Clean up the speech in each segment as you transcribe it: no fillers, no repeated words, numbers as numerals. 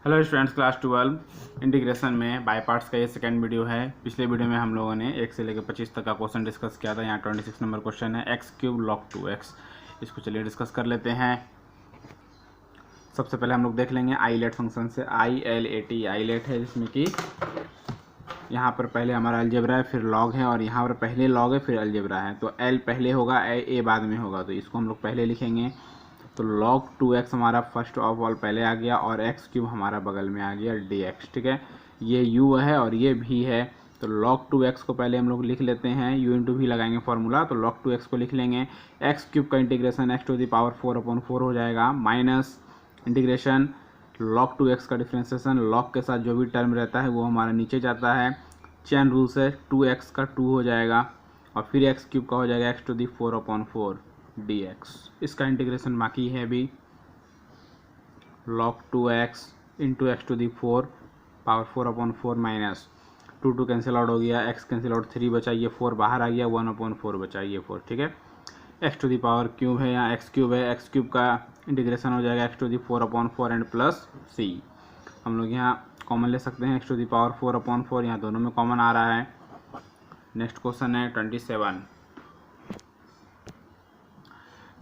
Hello students, class 12 integration में by parts का ये सेकंड वीडियो है। पिछले वीडियो में हम लोगों ने 1 से लेकर 25 तक का क्वेश्चन डिस्कस किया था। यहाँ 26 नंबर क्वेश्चन है x³ log 2x। इसको चलिए डिस्कस कर लेते हैं। सबसे पहले हम लोग देख लेंगे आईलेट फंक्शन से। ILAT आईलेट है, जिसमें कि यहाँ पर पहले हमारा अलजेब्रा है, फिर लॉग है, और यहाँ पर पहले लॉग है फिर अलजेब्रा है। तो L पहले होगा, A बाद में होगा, तो इसको हम लोग पहले लिखेंगे। तो log 2x हमारा फर्स्ट ऑफ ऑल पहले आ गया, और x³ हमारा बगल में आ गया dx। ठीक है, ये u है और ये v है। तो log 2x को पहले हम लोग लिख लेते हैं, u इंटू v लगाएंगे फॉर्मूला, तो log 2x को लिख लेंगे। x³ का इंटीग्रेशन x⁴ हो जाएगा, माइनस इंटीग्रेशन log 2x का डिफ्रेंसिएशन, log के साथ जो भी टर्म रहता है वो हमारा नीचे जाता है। चेन रूल से 2x का 2 हो जाएगा, और फिर x³ का हो जाएगा x⁴/4 dx। इसका इंटीग्रेशन बाकी है अभी। log 2x into x⁴/4 minus 2 cancel out हो गया, x कैंसिल आउट 3 बचा, ये 4 बाहर आ गया, 1/4 बचा, ये 4। ठीक है, x³ है, यहाँ x³ है, x³ का इंटीग्रेशन हो जाएगा x⁴/4 एंड प्लस c। हम लोग यहाँ कॉमन ले सकते हैं, x⁴/4, यहाँ दोनों में कॉमन आ रहा है। नेक्स्ट क्वेश्चन है 27।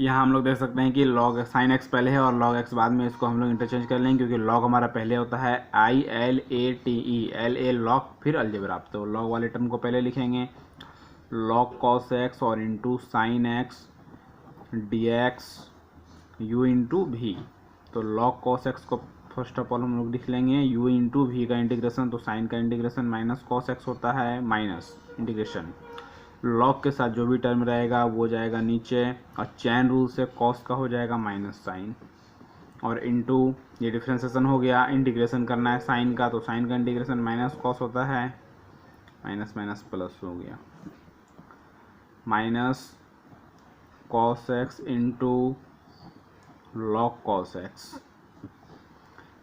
यहाँ हम लोग देख सकते हैं कि log sin x पहले है और log x बाद में। इसको हम लोग इंटरचेंज कर लेंगे, क्योंकि log हमारा पहले होता है ILATE, LA log फिर अलजेब्रा। तो log वाले टर्म को पहले लिखेंगे, log cos x और into sin x dx u into v। तो log cos x को फर्स्ट ऑफ ऑल हम लोग लिख लेंगे, u इंटू v का इंटीग्रेशन, तो sin का इंटीग्रेशन माइनस cos x होता है, माइनस इंटीग्रेशन लॉग के साथ जो भी टर्म रहेगा वो जाएगा नीचे, और चैन रूल से कॉस का हो जाएगा माइनस साइन, और इनटू ये डिफ्रेंसिएशन हो गया। इंटीग्रेशन करना है साइन का, तो साइन का इंटीग्रेशन माइनस कॉस होता है, माइनस माइनस प्लस हो गया, minus cos x into log cos x.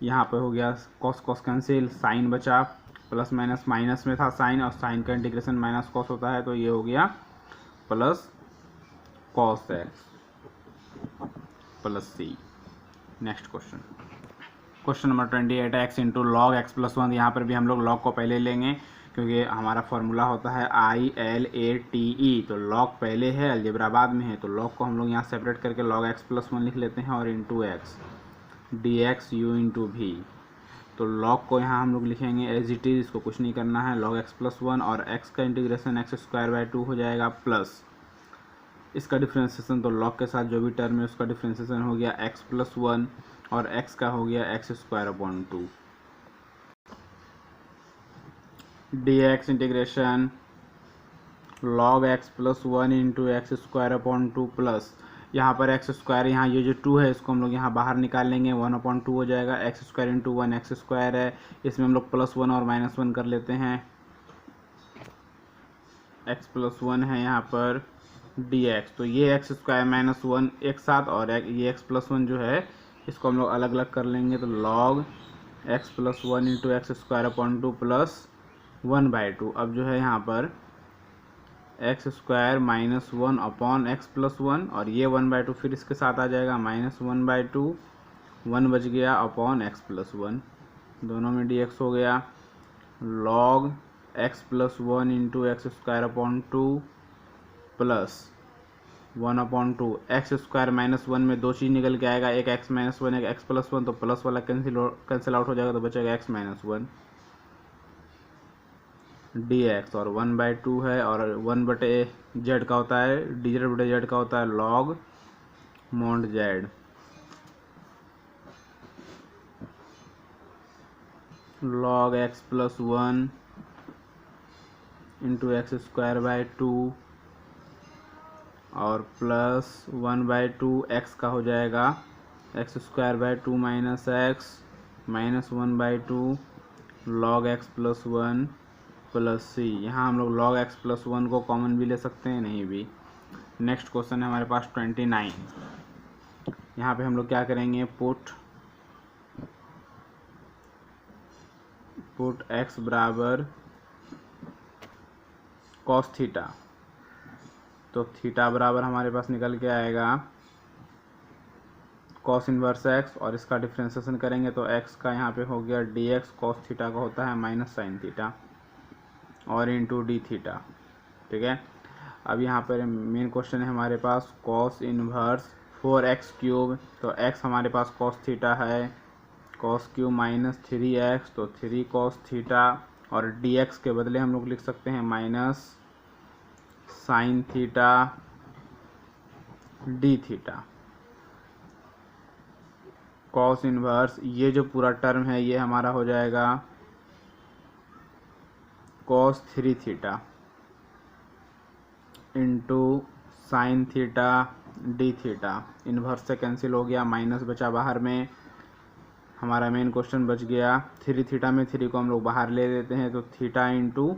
यहाँ पे हो गया कॉस कॉस कैंसिल, साइन बचा, प्लस माइनस माइनस में था साइन, और साइन का इंटीग्रेशन माइनस कॉस होता है, तो ये हो गया plus cos x plus C. Next question number 28 है x into log x plus 1। यहाँ पर भी हम लोग लॉग को पहले लेंगे, क्योंकि हमारा फॉर्मूला होता है ILATE। तो लॉग पहले है, अलजेब्रा बाद में है, तो लॉग को हम लोग यहाँ सेपरेट करके लॉग एक्स प्लस 1 लिख लेते हैं, और into x dx u into v। तो log को यहाँ हम लोग लिखेंगे एज इट इज, इसको कुछ नहीं करना है, log x प्लस 1, और x का इंटीग्रेशन x² हो जाएगा, प्लस इसका डिफ्रेंसिएशन, तो log के साथ जो भी टर्म है उसका डिफ्रेंसिएशन हो गया x प्लस 1, और x का हो गया x² dx integration log x plus 1 into x² plus यहाँ पर x², यहाँ ये जो 2 है इसको हम लोग यहाँ बाहर निकाल लेंगे, 1/2 हो जाएगा, x² इंटू 1 x² है, इसमें हम लोग प्लस 1 और माइनस 1 कर लेते हैं, x प्लस 1 है यहाँ पर dx। तो ये x² माइनस 1 एक साथ, और ये x प्लस 1 जो है इसको हम लोग अलग अलग कर लेंगे, तो log x plus 1 into x² plus 1/2। अब जो है यहाँ पर x² minus 1 upon x plus 1, और ये 1/2 फिर इसके साथ आ जाएगा, माइनस 1/2, 1 बच गया, अपॉन x प्लस 1, दोनों में dx हो गया। log x plus 1 into x² plus 1/2, x² minus 1 में 2 चीज़ निकल के आएगा, एक x माइनस 1 एक x प्लस 1, तो प्लस वाला कैंसिल आउट हो जाएगा, तो बचेगा x माइनस 1 dx, और 1/2 है, और 1/z का होता है, dz/z का होता है log mod z। log x plus 1 into x²/2 और प्लस 1/2, x का हो जाएगा x²/2 minus x minus 1/2 log x plus 1 plus C. यहाँ हम लोग log x प्लस 1 को कॉमन भी ले सकते हैं, नहीं भी। नेक्स्ट क्वेश्चन है हमारे पास 29। यहाँ पे हम लोग क्या करेंगे, पुट x बराबर cos थीटा। तो थीटा बराबर हमारे पास निकल के आएगा कॉस इनवर्स एक्स और इसका डिफ्रेंसिएशन करेंगे तो एक्स का यहाँ पे हो गया डी एक्स, कॉस थीटा का होता है माइनस साइन थीटा और इंटू डी थीटा। ठीक है, अब यहाँ पर मेन क्वेश्चन है हमारे पास कॉस इनवर्स 4x क्यूब, तो x हमारे पास कॉस थीटा है, कॉस क्यूब माइनस 3x तो 3 कॉस थीटा और dx के बदले हम लोग लिख सकते हैं minus sine theta D theta. Cos inverse ये जो पूरा टर्म है ये हमारा हो जाएगा cos 3 theta into sine theta D theta. Inverse से कैंसिल हो गया, माइनस बचा बाहर में, हमारा मेन क्वेश्चन बच गया 3 थीटा में 3 को हम लोग बाहर ले लेते हैं तो theta into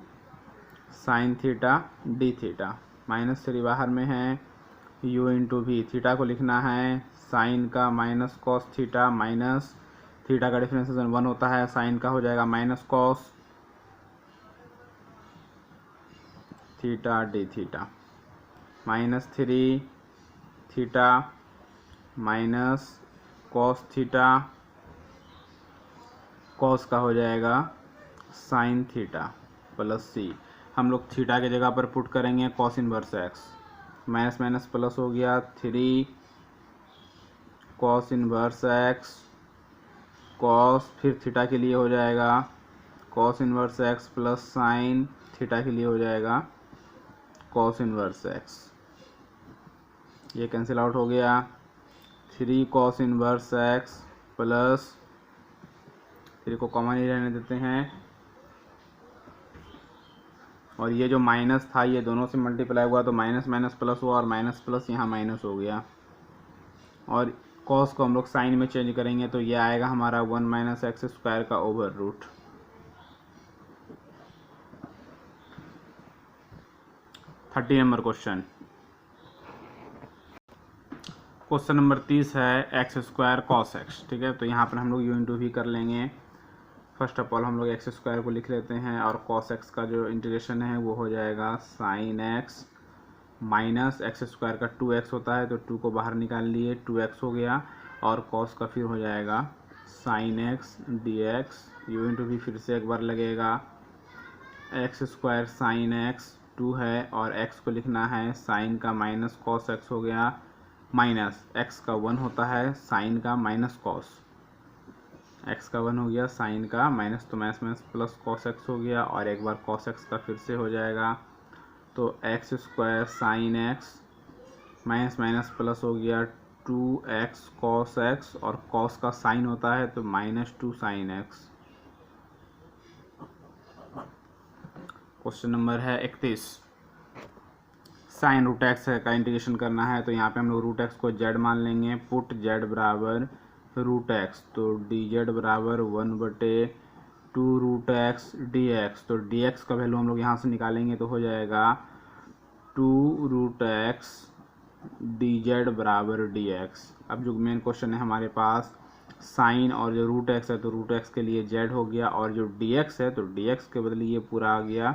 sine theta D theta, minus 3 बाहर में है, u इंटू भी, थीटा को लिखना है साइन का minus cos theta, minus theta का डिफरेंशिएशन 1 होता है, साइन का हो जाएगा minus cos theta D theta, minus 3 theta minus cos theta, cos का हो जाएगा साइन थीटा प्लस सी। हम लोग थीटा की जगह पर पुट करेंगे cos inverse x, minus minus plus हो गया 3 कॉस इनवर्स एक्स, कॉस फिर थीटा के लिए हो जाएगा cos inverse x plus sine theta के लिए हो जाएगा कॉस इनवर्स एक्स। ये कैंसिल आउट हो गया, 3 कॉस इनवर्स एक्स प्लस 3 को कॉमन ही रहने देते हैं और ये जो माइनस था ये दोनों से मल्टीप्लाई हुआ तो माइनस माइनस प्लस हुआ और माइनस प्लस यहाँ माइनस हो गया और कॉस को हम लोग साइन में चेंज करेंगे तो ये आएगा हमारा 1 माइनस एक्स स्क्वायर का over root. 30 number question, question number 30 है एक्स स्क्वायर कॉस एक्स। ठीक है, तो यहाँ पर हम लोग यू इंटू भी कर लेंगे। फर्स्ट ऑफ ऑल हम लोग एक्स स्क्वायर को लिख लेते हैं और कॉस एक्स का जो इंटीग्रेशन है वो हो जाएगा sine x minus x square का 2x होता है तो 2 को बाहर निकाल लिए 2x हो गया और कॉस का फिर हो जाएगा sine x d x, you into भी फिर से एक बार लगेगा, एक्स स्क्वायर साइन एक्स 2 है और x को लिखना है साइन का माइनस कॉस एक्स हो गया, माइनस x का 1 होता है साइन का माइनस कॉस, x का 1 हो गया साइन का माइनस तो minus minus plus cos x हो गया और एक बार कॉस एक्स का फिर से हो जाएगा तो x square sine x minus minus plus हो गया 2x कॉस एक्स और कॉस का साइन होता है तो -2 साइन एक्स। क्वेश्चन नंबर है 31, साइन रूट एक्स का इंटीग्रेशन करना है तो यहाँ पे हम लोग रूट एक्स को z मान लेंगे, पुट z बराबर रूट एक्स तो dz बराबर 1/2 रूट एक्स डी एक्स, तो dx का वैल्यू हम लोग यहाँ से निकालेंगे तो हो जाएगा 2 रूट एक्स dz बराबर dx। अब जो मेन क्वेश्चन है हमारे पास साइन और जो रूट एक्स है तो रूट एक्स के लिए z हो गया और जो dx है तो dx के बदले ये पूरा आ गया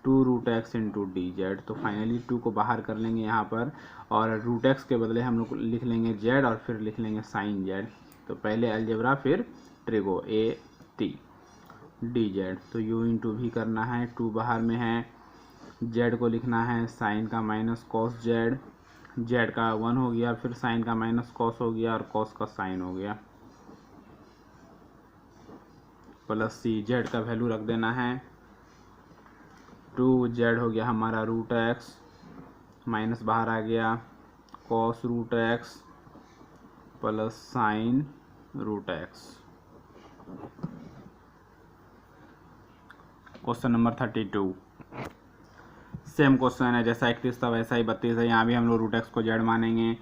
2 root x into d z, तो फाइनली 2 को बाहर कर लेंगे यहाँ पर और रूट एक्स के बदले हम लोग लिख लेंगे z और फिर लिख लेंगे साइन z, तो पहले अलजेब्रा फिर trigo A T D z, तो u इंटू भी करना है, 2 बाहर में है, z को लिखना है साइन का माइनस कॉस z, z का 1 हो गया फिर साइन का माइनस कॉस हो गया और कॉस का साइन हो गया प्लस सी, z का वैल्यू रख देना है 2z हो गया हमारा रूट एक्स, माइनस बाहर आ गया cos root x plus sine root x. Question number 32, same question है जैसा 31 था वैसा ही 32 है, यहाँ भी हम लोग रूट एक्स को z मानेंगे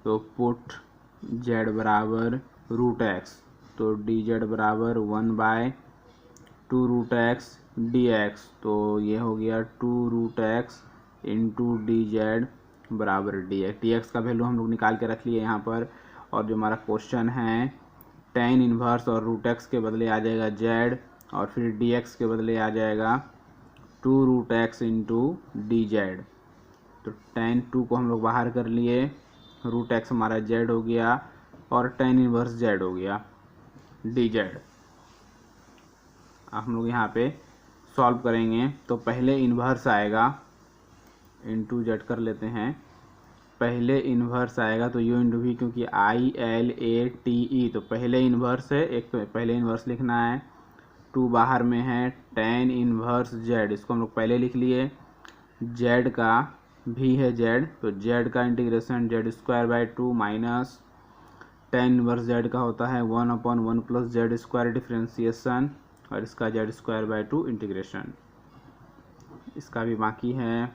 तो पुट z बराबर रूट एक्स तो डी जेड बराबर 1/2 रूट एक्स डी एक्स, तो ये हो गया 2 root x into d z बराबर डी एक्स। डी एक्स का वैल्यू हम लोग निकाल के रख लिए यहाँ पर और जो हमारा क्वेश्चन है टेन इन्वर्स और रूट एक्स के बदले आ जाएगा जेड और फिर डी एक्स के बदले आ जाएगा 2 root x into d z, तो टेन 2 को हम लोग बाहर कर लिए, रूट एक्स हमारा जेड हो गया और टेन इनवर्स जेड हो गया डी जेड। हम लोग यहाँ पे सॉल्व करेंगे तो पहले इन्वर्स आएगा इंटू जेड कर लेते हैं। पहले इन्वर्स आएगा तो यू इंटू वी, क्योंकि I L A T E तो पहले इन्वर्स है, एक तो पहले इन्वर्स लिखना है। टू बाहर में है, टेन इन्वर्स जेड इसको हम लोग पहले लिख लिए। जेड का भी है जेड, तो जेड का integration Z square by two minus tan inverse Z का होता है 1/1 प्लस जेड स्क्वायर डिफ्रेंसिएशन, और इसका Z square by two integration. इसका भी बाकी है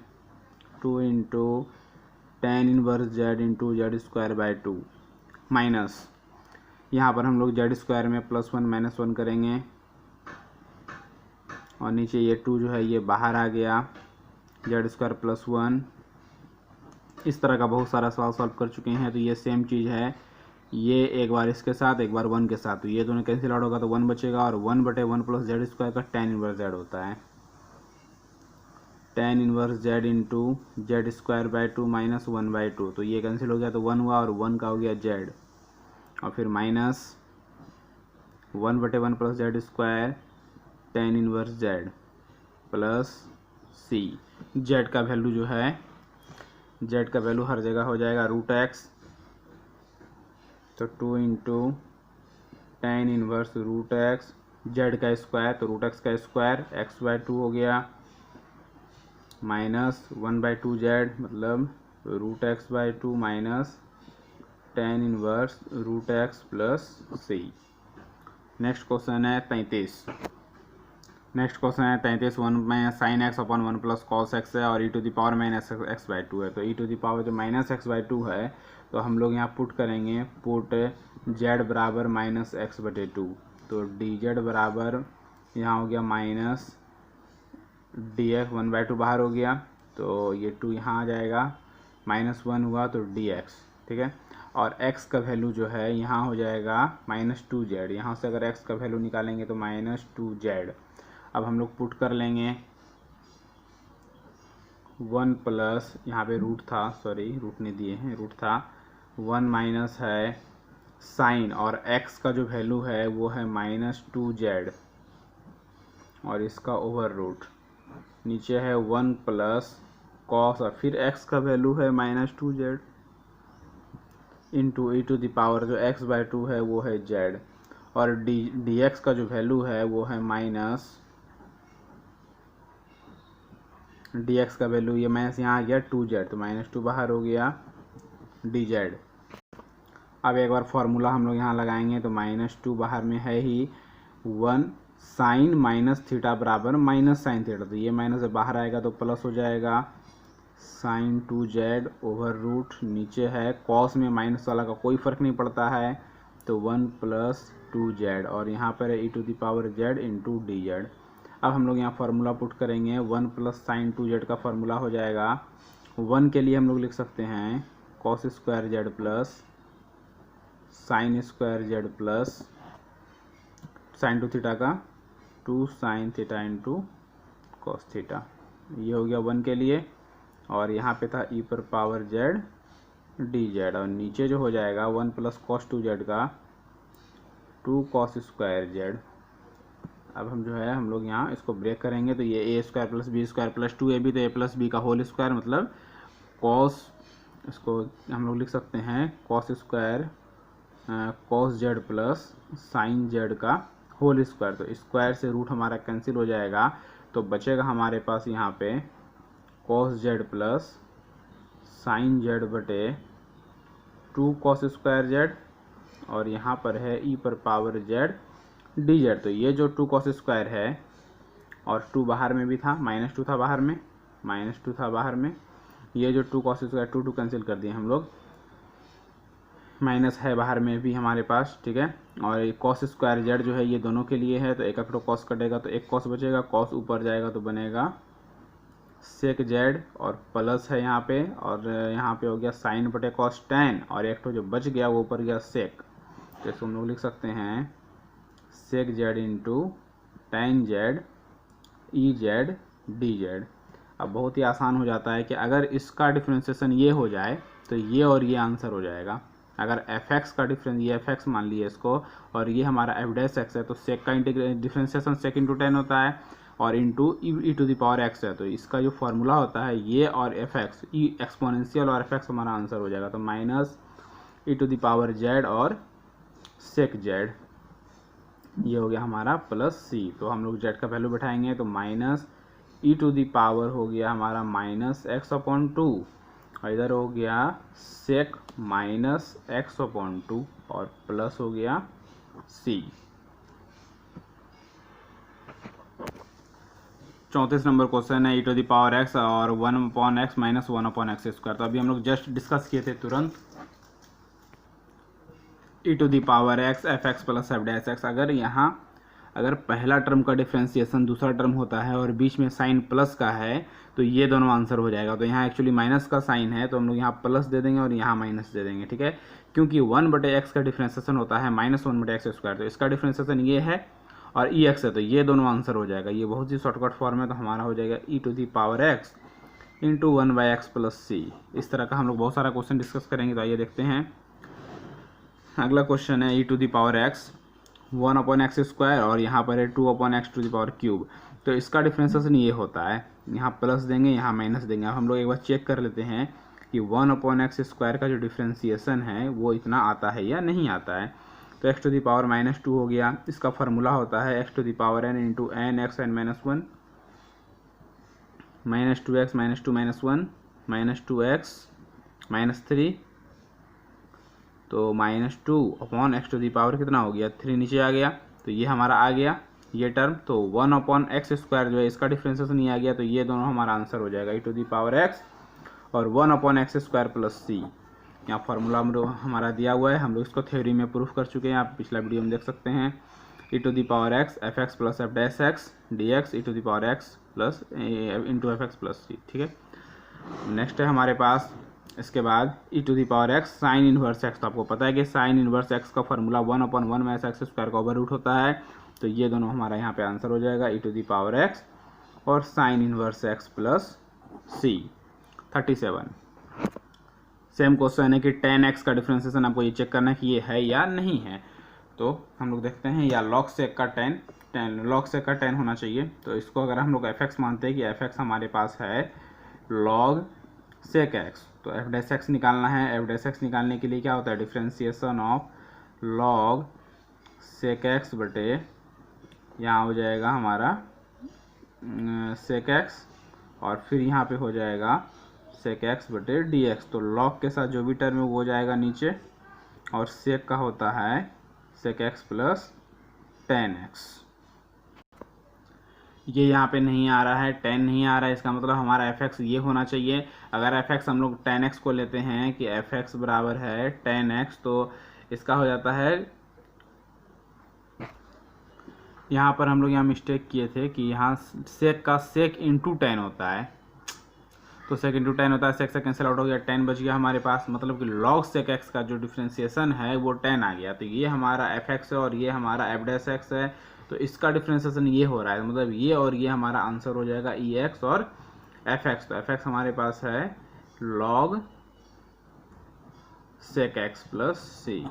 2 into tan inverse Z into Z square by two minus, यहाँ पर हम लोग जेड स्क्वायर में +1 -1 करेंगे, और नीचे ये 2 जो है ये बाहर आ गया, जेड स्क्वायर +1। इस तरह का बहुत सारा सवाल सॉल्व कर चुके हैं, तो ये सेम चीज़ है, ये एक बार इसके साथ एक बार 1 के साथ, तो ये दोनों कैंसिल आउट होगा तो 1 बचेगा, और 1/1 प्लस जेड स्क्वायर का टेन इनवर्स जेड होता है। Tan inverse Z into Z square by two minus 1/2, तो ये कैंसिल हो गया तो 1 हुआ, और 1 का हो गया जेड, और फिर minus 1/1 plus Z square ten inverse Z plus C. Z का वैल्यू जो है, जेड का वैल्यू हर जगह हो जाएगा √x, तो 2 into tan inverse √x z का स्क्वायर, तो √x का स्क्वायर x/2 हो गया, माइनस 1/2 जेड मतलब √x/2 minus tan inverse √x plus C. Next question है 33। नेक्स्ट क्वेश्चन है 33, 1 में sine x upon 1 plus cos x है, और e⁻− x/2 है। तो e⁻ जो -x/2 है, तो हम लोग यहाँ पुट करेंगे, पुट z बराबर -x/2, तो dz बराबर यहाँ हो गया माइनस dx, 1/2 बाहर हो गया, तो ये 2 यहाँ आ जाएगा, -1 हुआ तो dx, ठीक है। और x का वैल्यू जो है यहाँ हो जाएगा -2z, यहाँ से अगर x का वैल्यू निकालेंगे तो -2z। अब हम लोग पुट कर लेंगे 1 प्लस, यहाँ पे रूट था, सॉरी रूट नहीं दिए हैं, रूट था 1 माइनस है साइन, और x का जो वैल्यू है वो है -2z, और इसका ओवर रूट नीचे है 1 प्लस कॉस, और फिर x का वैल्यू है -2z इंटू e⁻, जो x/2 है वो है z, और dx का जो वैल्यू है वो है dx का वैल्यू, ये माइनस यहाँ आ गया 2z, तो -2 बाहर हो गया dz। अब एक बार फॉर्मूला हम लोग यहाँ लगाएंगे, तो -2 बाहर में है ही, 1 साइन माइनस थीटा बराबर माइनस साइन थीटा, तो ये माइनस से बाहर आएगा तो प्लस हो जाएगा साइन 2z ओवर रूट, नीचे है कॉस में माइनस वाला का कोई फ़र्क नहीं पड़ता है, तो 1 प्लस 2z, और यहाँ पर है e⁻z इंटू dz। अब हम लोग यहाँ फार्मूला पुट करेंगे, 1 प्लस साइन 2z का फार्मूला हो जाएगा, 1 के लिए हम लोग लिख सकते हैं cos square Z plus sine square Z plus sign 2 theta का 2 sine theta into cos theta, ये हो गया 1 के लिए, और यहाँ पे था e⁻z dz, और नीचे जो हो जाएगा 1 प्लस कॉस 2z का 2 कॉस स्क्वायर जेड। अब हम जो है हम लोग यहाँ इसको ब्रेक करेंगे, तो ये a² plus b² plus 2ab, तो a प्लस b का होल स्क्वायर मतलब कॉस, इसको हम लोग लिख सकते हैं cos square cos Z plus sign Z का होल स्क्वायर, तो स्क्वायर से रूट हमारा कैंसिल हो जाएगा, तो बचेगा हमारे पास यहाँ पे cos Z plus sign Z बटे 2 कॉस स्क्वायर जेड, और यहाँ पर है e⁻z dz, तो ये जो 2 कॉस स्क्वायर है, और 2 बाहर में भी था, -2 था बाहर में, -2 था बाहर में, ये जो 2 कॉस स्क्वायर 2 कैंसिल कर दिए हम लोग, माइनस है बाहर में भी हमारे पास, ठीक है। और कॉस स्क्वायर जेड जो है ये दोनों के लिए है, तो एक कॉस कटेगा तो एक कॉस बचेगा, कॉस ऊपर जाएगा तो बनेगा सेक जेड, और प्लस है यहाँ पे, और यहाँ पे हो गया साइन बटे कॉस टेन, और एक तो जो बच गया वो ऊपर गया सेक, तो इसको हम लोग लिख सकते हैं sec z into tan z e z d z. अब बहुत ही आसान हो जाता है कि अगर इसका डिफ्रेंशिएशन ये हो जाए तो ये और ये आंसर हो जाएगा, अगर एफ एक्स का डिफरेंस, ये एफ एक्स मान लिए इसको, और ये हमारा एफ डैश एक्स है, तो सेक का डिफ्रेंसिएशन सेक इंटू 10 होता है और into e to the power x है। तो इसका जो फॉर्मूला होता है ये और एफ एक्स, ई एक्सपोनेंशियल और एफ एक्स हमारा आंसर हो जाएगा। तो minus e to the power z और सेक जेड, ये हो गया हमारा प्लस सी। तो हम लोग जेड का वैल्यू बैठाएंगे तो minus e to the power हो गया हमारा माइनस एक्स अपॉन 2 और इधर हो गया सेक माइनस एक्स अपॉन 2 और प्लस हो गया सी। 34 नंबर क्वेश्चन है e to the power x और 1 upon x minus 1 upon x square. तो अभी हम लोग जस्ट डिस्कस किए थे तुरंत e to the power x f x plus f dash x. अगर पहला टर्म का डिफ्रेंसिएशन दूसरा टर्म होता है और बीच में साइन प्लस का है तो ये दोनों आंसर हो जाएगा। तो यहाँ एक्चुअली माइनस का साइन है तो हम लोग यहाँ प्लस दे देंगे और यहाँ माइनस दे देंगे, ठीक है, क्योंकि 1/x का डिफ्रेंसिएशन होता है माइनस 1/x स्क्वायर। तो इसका डिफ्रेंसिएशन ये है और ई एक्स है, तो ये दोनों आंसर हो जाएगा। ये बहुत ही शॉर्टकट फॉर्म है, तो हमारा हो जाएगा e to the power x into 1/x plus C. इस तरह का हम लोग बहुत सारा क्वेश्चन डिस्कस करेंगे। तो आइए देखते हैं। अगला क्वेश्चन है e to the power x 1 upon x square और यहाँ पर है 2 upon x to the power cube. तो इसका डिफ्रेंसिएशन ये होता है, यहाँ प्लस देंगे यहाँ माइनस देंगे। अब हम लोग एक बार चेक कर लेते हैं कि 1 अपॉन एक्स स्क्वायर का जो डिफ्रेंसिएशन है वो इतना आता है या नहीं आता है। तो x to the power minus 2 हो गया। इसका फार्मूला होता है x to the power n into n x n minus 1 minus 2x minus 2 minus 1 minus 2x minus 3, तो minus 2 upon x to the power कितना हो गया 3 नीचे आ गया। तो ये हमारा आ गया ये टर्म। तो 1 अपॉन एक्स स्क्वायर जो है इसका डिफ्रेंसिएशन नहीं आ गया, तो ये दोनों हमारा आंसर हो जाएगा e to the power x और 1 upon x square plus C. यहाँ फार्मूला हमारा दिया हुआ है, हम लोग इसको थ्योरी में प्रूफ कर चुके हैं, आप पिछला वीडियो में देख सकते हैं। E to the power x f x plus f dash x d x e to the power x plus into f x plus C, ठीक है। नेक्स्ट है हमारे पास इसके बाद e to the power x sine inverse x. तो आपको पता है कि साइन इनवर्स एक्स का formula 1 upon 1 minus x square का ओवर रूट होता है। तो ये दोनों हमारा यहाँ पे आंसर हो जाएगा e to the power x और साइन इनवर्स एक्स प्लस सी। 37 सेम क्वेश्चन है कि 10x का डिफ्रेंसिएशन आपको ये चेक करना है कि ये है या नहीं है। तो हम लोग देखते हैं, या लॉग सेक का 10 लॉग सेक का 10 होना चाहिए। तो इसको अगर हम लोग एफ एक्स मानते हैं कि एफ एक्स हमारे पास है लॉग सेक एक्स, तो एफ डैश एक्स निकालना है। एफ डैश एक्स निकालने के लिए क्या होता है differentiation of log sec x बटे यहाँ हो जाएगा हमारा सेक एक्स और फिर यहाँ पे हो जाएगा सेक एक्स बटे डी एक्स। तो लॉग के साथ जो भी टर्म है वो हो जाएगा नीचे और सेक का होता है सेक एक्स प्लस 10x। ये यहाँ पे नहीं आ रहा है, 10 नहीं आ रहा है, इसका मतलब हमारा एफ एक्स ये होना चाहिए। अगर एफ एक्स हम लोग 10x को लेते हैं कि एफ एक्स बराबर है 10x, तो इसका हो जाता है, यहाँ पर हम लोग यहाँ मिस्टेक किए थे कि यहाँ सेक का सेक इंटू 10 होता है, तो सेक इंटू 10 होता है, सेक से कैंसिल आउट हो गया, 10 बच गया हमारे पास, मतलब कि लॉग सेक एक्स का जो डिफ्रेंसिएशन है वो 10 आ गया। तो ये हमारा एफ एक्स है और ये हमारा एफ डैश एक्स है, तो इसका डिफ्रेंसिएशन ये हो रहा है, मतलब ये और ये हमारा आंसर हो जाएगा ई एक्स और एफ एक्स। तो एफ एक्स हमारे पास है log sec x plus C.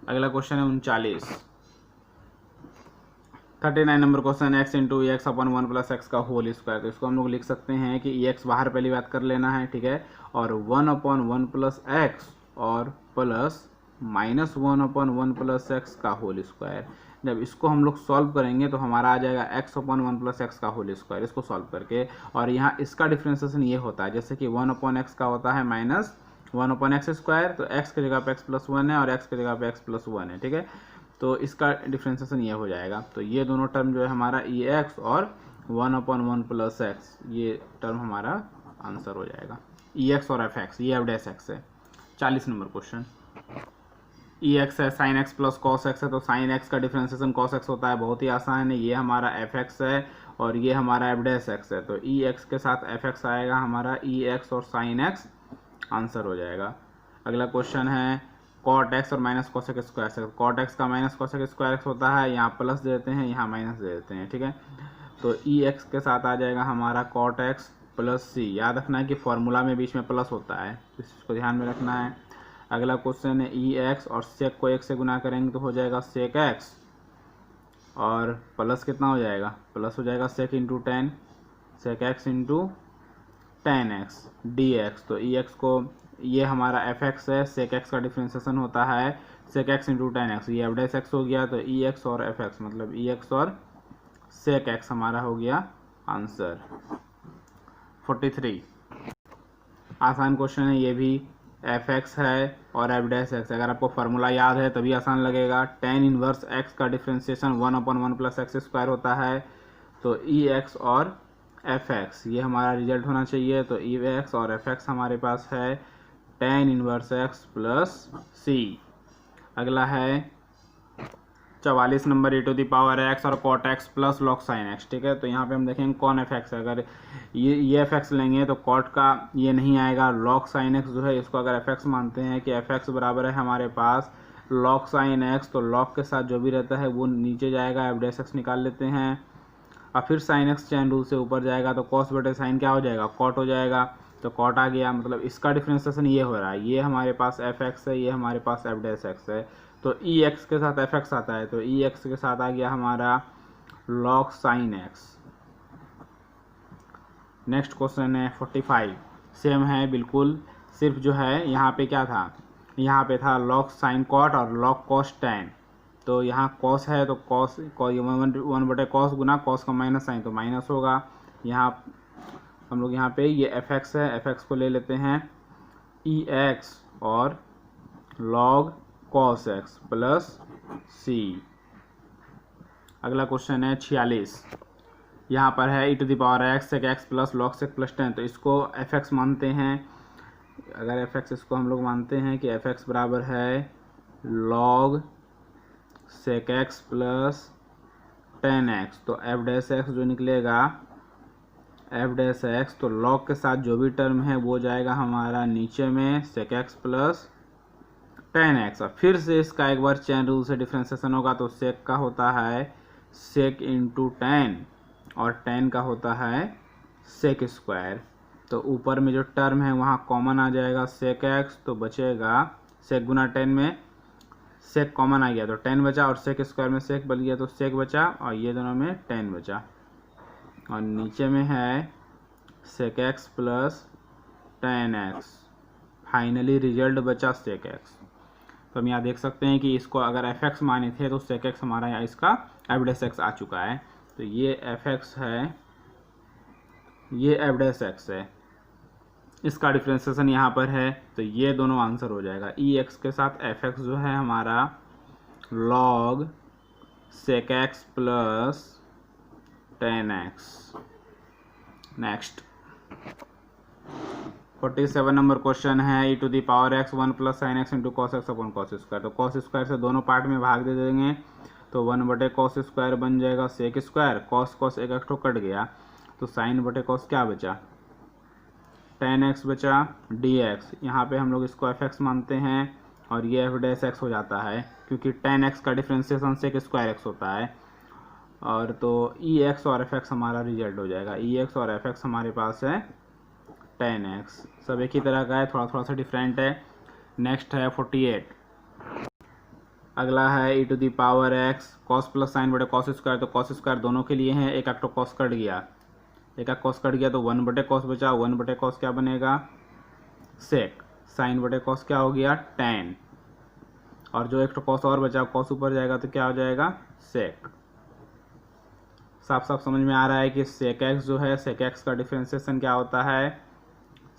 अगला क्वेश्चन है 39 number question x into x upon 1 plus x का होल स्क्वायर। तो इसको हम लोग लिख सकते हैं कि ई एक्स बाहर पहली बात कर लेना है, ठीक है, और 1 अपॉन 1 प्लस एक्स और plus minus 1 upon 1 plus x का होल स्क्वायर। जब इसको हम लोग सॉल्व करेंगे तो हमारा आ जाएगा एक्स अपॉन 1 प्लस एक्स का होल स्क्वायर, इसको सॉल्व करके। और यहाँ इसका डिफ्रेंसिएशन ये होता है, जैसे कि 1 अपॉन एक्स का होता है माइनस 1 अपॉन एक्स स्क्वायर, तो एक्स की जगह पे एक्स प्लस 1 है और एक्स की जगह पे एक्स प्लस 1 है, ठीक है, तो इसका डिफ्रेंसिएशन ये हो जाएगा। तो ये दोनों टर्म जो है हमारा ई एक्स और 1 अपॉन 1 प्लस एक्स, ये टर्म हमारा आंसर हो जाएगा। ई एक्स और एफ एक्स, ये एफ डैश एक्स है। 40 नंबर क्वेश्चन, ई एक्स है sine x plus cos x है, तो साइन एक्स का डिफ्रेंसिएशन कॉस एक्स होता है, बहुत ही आसान है। ये हमारा एफ एक्स है और ये हमारा एफ डैश एक्स है, तो ई एक्स के साथ एफ एक्स आएगा हमारा ई एक्स और साइन एक्स आंसर हो जाएगा। अगला क्वेश्चन है कॉट एक्स और माइनस कॉसेक स्क्वायर से। कॉट एक्स का माइनस कॉसेक स्क्वायर एक्स होता है, यहाँ प्लस दे देते हैं यहाँ माइनस दे देते हैं, ठीक है, तो ई एक्स के साथ आ जाएगा हमारा कॉट एक्स प्लस सी। याद रखना है कि फॉर्मूला में बीच में प्लस होता है, तो इसको ध्यान में रखना है। अगला क्वेश्चन है ई एक्स और सेक को 1 से गुना करेंगे तो हो जाएगा सेक एक्स, और प्लस कितना हो जाएगा, प्लस हो जाएगा sec into tan, sec x into tan x d x. तो ई एक्स को, ये हमारा एफ एक्स है, सेक एक्स का डिफ्रेंसिएशन होता है sec x into tan x, ये एफ डैश एक्स हो गया। तो ई एक्स और एफ एक्स मतलब ई एक्स और सेक एक्स हमारा हो गया आंसर। 43 आसान क्वेश्चन है ये भी, एफ एक्स है और एफ डैश एक्स। अगर आपको फार्मूला याद है तभी आसान लगेगा। टेन इनवर्स एक्स का डिफ्रेंसिएशन 1/1 प्लस एक्स स्क्वायर होता है। तो ई एक्स और एफ एक्स ये हमारा रिजल्ट होना चाहिए। तो ई एक्स और एफ एक्स हमारे पास है tan inverse x plus C. अगला है 44 number e to the power x और cot x plus log sine x. ठीक है, तो यहाँ पे हम देखेंगे कौन एफ एक्स है। अगर ये एफ एक्स लेंगे तो कॉट का ये नहीं आएगा। लॉग साइन एक्स जो है इसको अगर एफ एक्स मानते हैं कि एफ एक्स बराबर है हमारे पास लॉग साइन एक्स, तो लॉग के साथ जो भी रहता है वो नीचे जाएगा, एफ डैश एक्स निकाल लेते हैं और फिर साइन एक्स चैन रूल से ऊपर जाएगा तो कॉस बटे साइन क्या हो जाएगा, कॉट हो जाएगा। तो कॉट आ गया, मतलब इसका डिफ्रेंसिएशन ये हो रहा है, ये हमारे पास एफ एक्स है, ये हमारे पास एफ डैश एक्स है। तो ई एक्स के साथ एफ एक्स आता है, तो ई एक्स के साथ आ गया हमारा log sine x. Next question है 45, सेम है बिल्कुल, सिर्फ जो है यहाँ पे क्या था, यहाँ पे था लॉग साइन कॉट और लॉग कॉस टेन। तो यहाँ कॉस है तो कॉस 1/कॉस गुना कॉस का माइनस साइन तो माइनस होगा। यहाँ हम लोग यहाँ पे ये एफ एक्स है, एफ एक्स को ले लेते हैं ई एक्स और log cos x plus C. अगला क्वेश्चन है 46, यहाँ पर है e to the power x sec x plus log sec plus tan. तो इसको एफ एक्स मानते हैं। अगर एफ एक्स इसको हम लोग मानते हैं कि एफ एक्स बराबर है log sec x plus tan x, तो एफ डैश एक्स जो निकलेगा एफ डैश एक्स, तो लॉग के साथ जो भी टर्म है वो जाएगा हमारा नीचे में sec x plus tan x, और फिर से इसका एक बार चेन रूल से डिफ्रेंसिएशन होगा तो सेक का होता है सेक इंटू टेन और टेन का होता है सेक स्क्वायर। तो ऊपर में जो टर्म है वहाँ कॉमन आ जाएगा सेक एक्स, तो बचेगा सेक गुना टेन में सेक कॉमन आ गया तो टेन बचा, और सेक स्क्वायर में सेक बच गया तो सेक बचा, और ये दोनों में टेन बचा, और नीचे में है sec x plus tan x. Finally result बचा सेक एक्स। तो हम यहाँ देख सकते हैं कि इसको अगर एफ एक्स माने थे तो सेक एक्स हमारा यहाँ इसका एफ डैश एक्स आ चुका है। तो ये एफ एक्स है, ये एफ डैश एक्स है, इसका डिफ्रेंसिएशन यहाँ पर है, तो ये दोनों आंसर हो जाएगा। ई एक्स के साथ एफ एक्स जो है हमारा log sec x plus tan x. Next 47 number question है e to the power x 1 plus sine x into cos x upon cos square. तो कॉस स्क्वायर से दोनों पार्ट में भाग दे देंगे तो 1/कॉस स्क्वायर बन जाएगा सेक स्क्वायर, कॉस कॉस एक एक कट गया तो साइन बटे कॉस क्या बचा, टेन एक्स बचा डी एक्स। यहाँ पे हम लोग इसको एफ एक्स मानते हैं और ये एफ डैश एक्स हो जाता है क्योंकि टेन एक्स का डिफ्रेंसिएशन सेक स्क्वायर एक्स होता है। और तो ई एक्स और एफ एक्स हमारा रिजल्ट हो जाएगा। ई एक्स और एफ एक्स हमारे पास है टेन एक्स, सब एक ही तरह का है, थोड़ा थोड़ा सा डिफरेंट है। नेक्स्ट है 48, अगला है e to the power x cos plus sine बटे कॉस स्क्वायर। तो कॉस स्क्वायर दोनों के लिए हैं, एक तो कॉस कट गया, एक कॉस कट गया तो 1/कॉस बचा, 1/कॉस क्या बनेगा सेक, साइन बटे कॉस क्या हो गया टेन, और जो एक कॉस और बचा कॉस ऊपर जाएगा तो क्या हो जाएगा सेक। साफ साफ समझ में आ रहा है कि सेक एक्स जो है सेक एक्स का डिफ्रेंसिएशन क्या होता है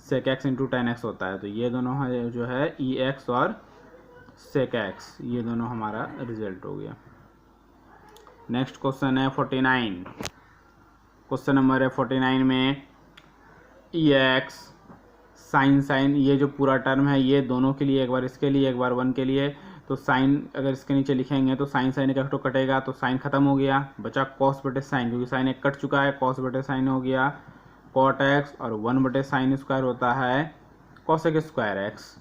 sec x into tan x होता है। तो ये दोनों है जो है ई एक्स और सेक एक्स, ये दोनों हमारा रिजल्ट हो गया। नेक्स्ट क्वेश्चन है 49, क्वेश्चन नंबर है 49 में ई एक्स साइन ये जो पूरा टर्म है ये दोनों के लिए, एक बार इसके लिए एक बार वन के लिए। तो साइन अगर इसके नीचे लिखेंगे तो साइन साइन एक तो कटेगा तो साइन खत्म हो गया, बचा कॉस बटे साइन, क्योंकि साइन एक कट चुका है, कॉस बटे साइन हो गया कॉट एक्स, और 1/साइन स्क्वायर होता है cosec square x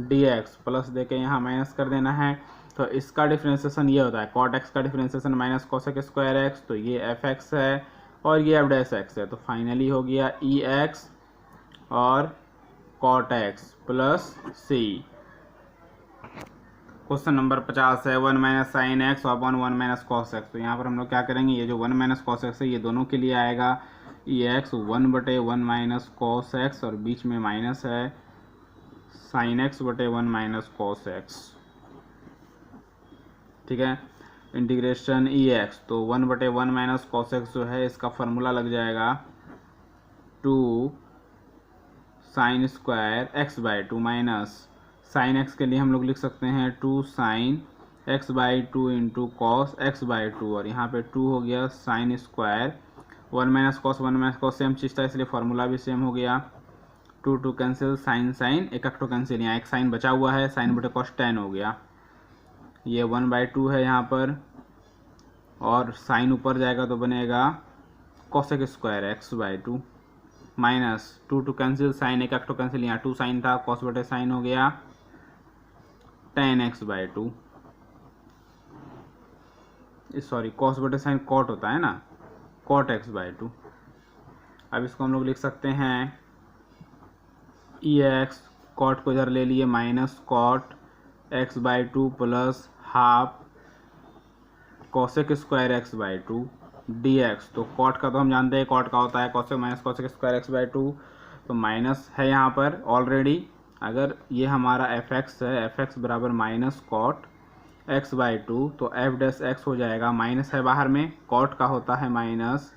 d x, plus दे के यहाँ माइनस कर देना है। तो इसका डिफ्रेंसिएशन ये होता है कॉट एक्स का differentiation minus cosec square x, तो ये एफ एक्स है और ये एफ डैश एक्स है। तो फाइनली हो गया ई एक्स और कॉट एक्स प्लस सी। क्वेश्चन नंबर 50 है 1 minus sine x upon 1 minus cos x. तो यहाँ पर हम लोग क्या करेंगे, ये जो 1 माइनस कॉस एक्स है ये दोनों के लिए आएगा, ये एक्स 1/1 माइनस कॉस एक्स और बीच में माइनस है साइन एक्स बटे 1 माइनस कॉस एक्स। ठीक है, इंटीग्रेशन ई एक्स, तो 1/1 माइनस कॉस एक्स जो है इसका फॉर्मूला लग जाएगा 2 sine square x by 2 minus sine x के लिए हम लोग लिख सकते हैं 2 sine x by 2 into cos x by 2, और यहाँ पे 2 हो गया sine square 1 minus cos same चीज़ था इसलिए फार्मूला भी सेम हो गया। 2 कैंसिल, साइन साइन एक तो कैंसिल, यहाँ एक साइन बचा हुआ है, साइन बटे कॉस tan हो गया, ये 1/2 है यहाँ पर, और साइन ऊपर जाएगा तो बनेगा cosec square x by 2 minus 2 cancel, sine एक तो कैंसिल, यहाँ 2 साइन था, कॉस बटे साइन हो गया tan x by 2, sorry cos बटे साइन कॉट होता है ना, कॉट x बाई 2। अब इसको हम लोग लिख सकते हैं ई एक्स, कॉट को इधर ले लिए minus cot x by 2 plus half cosec square x by 2 dx। तो कॉट का तो हम जानते हैं कॉट का होता है cosec minus cosec square x by 2, तो माइनस है यहाँ पर ऑलरेडी। अगर ये हमारा एफ एक्स है, एफ एक्स बराबर माइनस कॉट एक्स बाई 2, तो एफ डैश एक्स हो जाएगा, माइनस है बाहर में, कॉट का होता है minus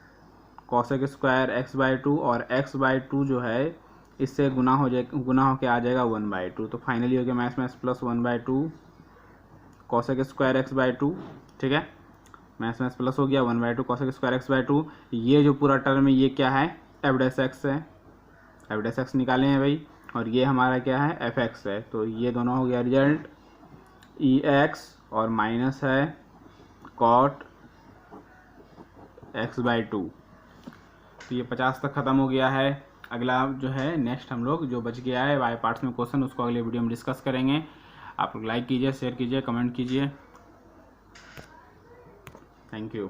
cosec square x by 2, और एक्स बाई 2 जो है इससे गुना होके आ जाएगा 1/2। तो फाइनली हो गया minus plus 1/2 cosec square x by 2। ठीक है, माइनस प्लस हो गया 1/2 कॉसेक स्क्वायर एक्स बाई 2। ये जो पूरा टर्म है ये क्या है, एफ डैश एक्स है, एफ डैश एक्स निकाले हैं भाई, और ये हमारा क्या है एफ एक्स है। तो ये दोनों हो गया रिजल्ट ई एक्स और माइनस है कॉट एक्स बाई 2। तो ये 50 तक ख़त्म हो गया है। अगला जो है नेक्स्ट हम लोग जो बच गया है बाय पार्ट्स में क्वेश्चन, उसको अगले वीडियो में डिस्कस करेंगे। आप लोग लाइक कीजिए, शेयर कीजिए, कमेंट कीजिए। Thank you.